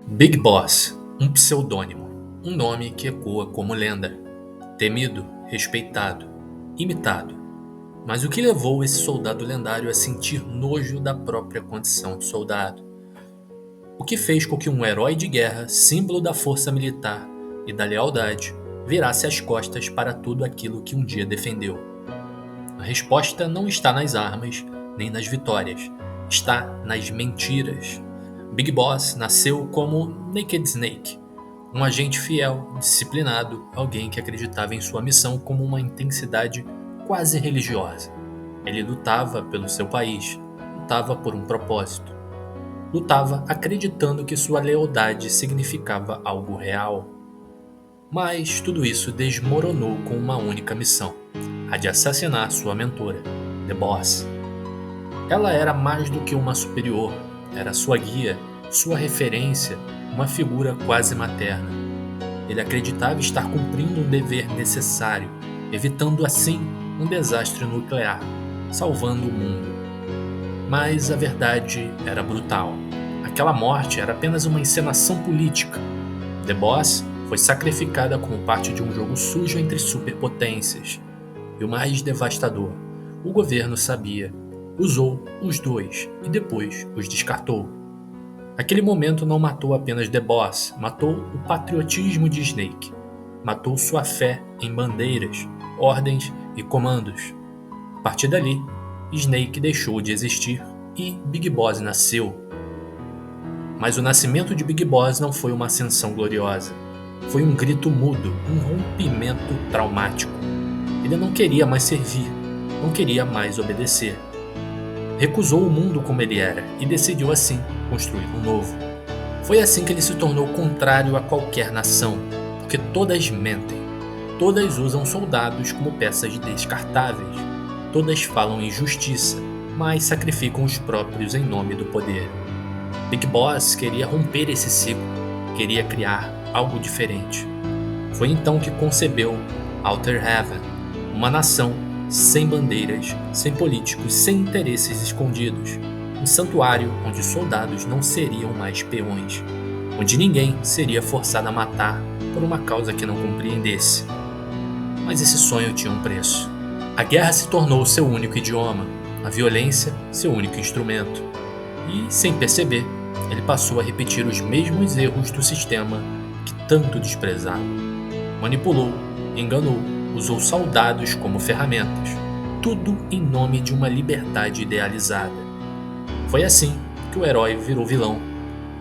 Big Boss, um pseudônimo, um nome que ecoa como lenda, temido, respeitado, imitado. Mas o que levou esse soldado lendário a sentir nojo da própria condição de soldado? O que fez com que um herói de guerra, símbolo da força militar e da lealdade, virasse as costas para tudo aquilo que um dia defendeu? A resposta não está nas armas, nem nas vitórias. Está nas mentiras. Big Boss nasceu como Naked Snake, um agente fiel, disciplinado, alguém que acreditava em sua missão como uma intensidade quase religiosa. Ele lutava pelo seu país, lutava por um propósito, lutava acreditando que sua lealdade significava algo real. Mas tudo isso desmoronou com uma única missão: a de assassinar sua mentora, The Boss. Ela era mais do que uma superior, era sua guia, sua referência, uma figura quase materna. Ele acreditava estar cumprindo um dever necessário, evitando assim um desastre nuclear, salvando o mundo. Mas a verdade era brutal. Aquela morte era apenas uma encenação política. The Boss foi sacrificada como parte de um jogo sujo entre superpotências. E o mais devastador, o governo sabia, usou os dois e depois os descartou. Aquele momento não matou apenas The Boss, matou o patriotismo de Snake. Matou sua fé em bandeiras, ordens e comandos. A partir dali, Snake deixou de existir e Big Boss nasceu. Mas o nascimento de Big Boss não foi uma ascensão gloriosa. Foi um grito mudo, um rompimento traumático. Ele não queria mais servir, não queria mais obedecer. Recusou o mundo como ele era e decidiu assim construir um novo. Foi assim que ele se tornou contrário a qualquer nação, porque todas mentem, todas usam soldados como peças descartáveis, todas falam em justiça, mas sacrificam os próprios em nome do poder. Big Boss queria romper esse ciclo, queria criar algo diferente. Foi então que concebeu Outer Heaven, uma nação sem bandeiras, sem políticos, sem interesses escondidos. Um santuário onde soldados não seriam mais peões, onde ninguém seria forçado a matar por uma causa que não compreendesse. Mas esse sonho tinha um preço. A guerra se tornou seu único idioma, a violência seu único instrumento. E, sem perceber, ele passou a repetir os mesmos erros do sistema que tanto desprezava. Manipulou, enganou, usou soldados como ferramentas, tudo em nome de uma liberdade idealizada. Foi assim que o herói virou vilão,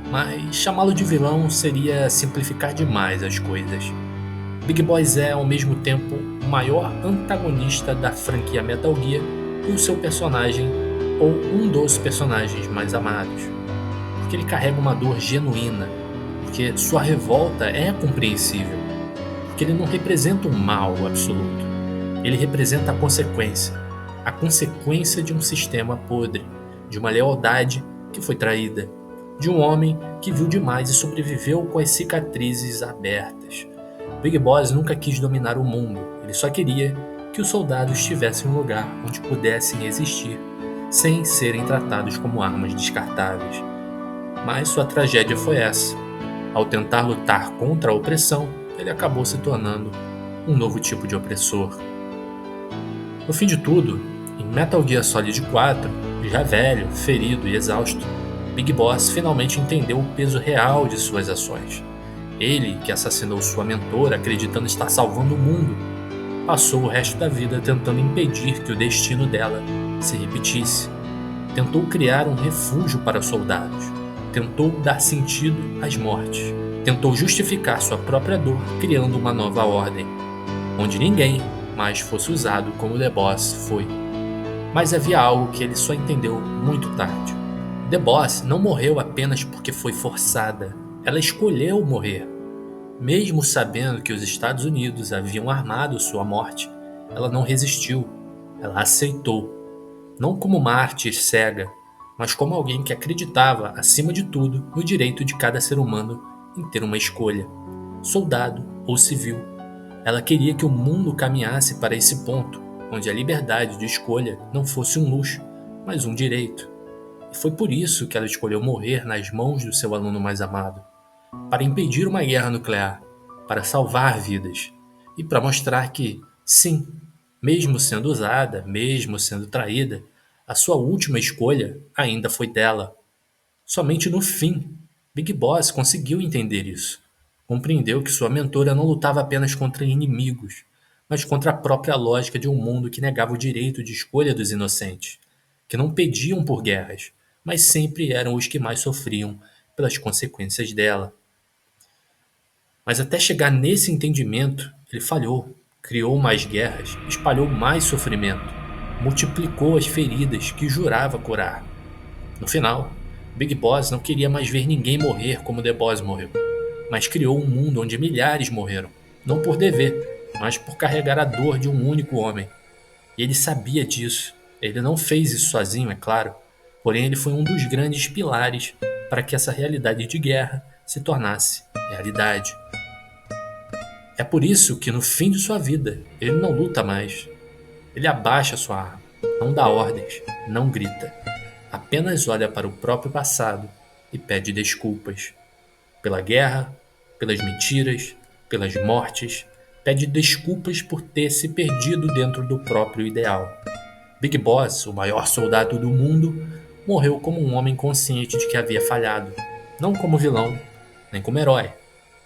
mas chamá-lo de vilão seria simplificar demais as coisas. Big Boss é, ao mesmo tempo, o maior antagonista da franquia Metal Gear e o seu personagem, ou um dos personagens mais amados. Porque ele carrega uma dor genuína, porque sua revolta é compreensível, porque ele não representa um mal absoluto. Ele representa a consequência de um sistema podre, de uma lealdade que foi traída, de um homem que viu demais e sobreviveu com as cicatrizes abertas. Big Boss nunca quis dominar o mundo, ele só queria que os soldados tivessem um lugar onde pudessem existir, sem serem tratados como armas descartáveis. Mas sua tragédia foi essa. Ao tentar lutar contra a opressão, ele acabou se tornando um novo tipo de opressor. No fim de tudo, em Metal Gear Solid 4, já velho, ferido e exausto, Big Boss finalmente entendeu o peso real de suas ações. Ele, que assassinou sua mentora acreditando estar salvando o mundo, passou o resto da vida tentando impedir que o destino dela se repetisse. Tentou criar um refúgio para os soldados. Tentou dar sentido às mortes. Tentou justificar sua própria dor criando uma nova ordem, onde ninguém mais fosse usado como The Boss foi. Mas havia algo que ele só entendeu muito tarde. The Boss não morreu apenas porque foi forçada. Ela escolheu morrer. Mesmo sabendo que os Estados Unidos haviam armado sua morte, ela não resistiu. Ela aceitou. Não como mártir cega, mas como alguém que acreditava, acima de tudo, no direito de cada ser humano em ter uma escolha, soldado ou civil. Ela queria que o mundo caminhasse para esse ponto, onde a liberdade de escolha não fosse um luxo, mas um direito. E foi por isso que ela escolheu morrer nas mãos do seu aluno mais amado. para impedir uma guerra nuclear, para salvar vidas e para mostrar que, sim, mesmo sendo usada, mesmo sendo traída, a sua última escolha ainda foi dela. Somente no fim, Big Boss conseguiu entender isso. Compreendeu que sua mentora não lutava apenas contra inimigos, mas contra a própria lógica de um mundo que negava o direito de escolha dos inocentes, que não pediam por guerras, mas sempre eram os que mais sofriam pelas consequências dela. Mas até chegar nesse entendimento, ele falhou, criou mais guerras, espalhou mais sofrimento, multiplicou as feridas que jurava curar. No final, Big Boss não queria mais ver ninguém morrer como The Boss morreu, mas criou um mundo onde milhares morreram, não por dever, mas por carregar a dor de um único homem. E ele sabia disso. Ele não fez isso sozinho, é claro, porém ele foi um dos grandes pilares para que essa realidade de guerra se tornasse realidade. É por isso que no fim de sua vida, ele não luta mais. Ele abaixa sua arma, não dá ordens, não grita. Apenas olha para o próprio passado e pede desculpas. Pela guerra, pelas mentiras, pelas mortes, pede desculpas por ter se perdido dentro do próprio ideal. Big Boss, o maior soldado do mundo, morreu como um homem consciente de que havia falhado, não como vilão, nem como herói,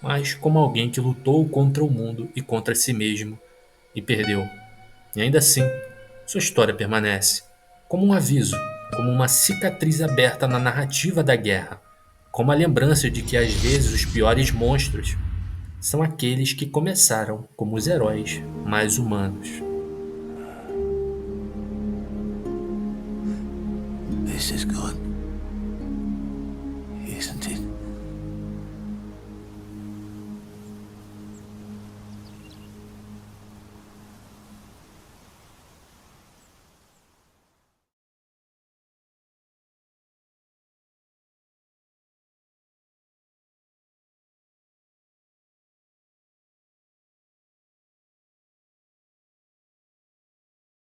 mas como alguém que lutou contra o mundo e contra si mesmo e perdeu. E ainda assim, sua história permanece como um aviso, como uma cicatriz aberta na narrativa da guerra, como a lembrança de que às vezes os piores monstros são aqueles que começaram como os heróis mais humanos. This is good.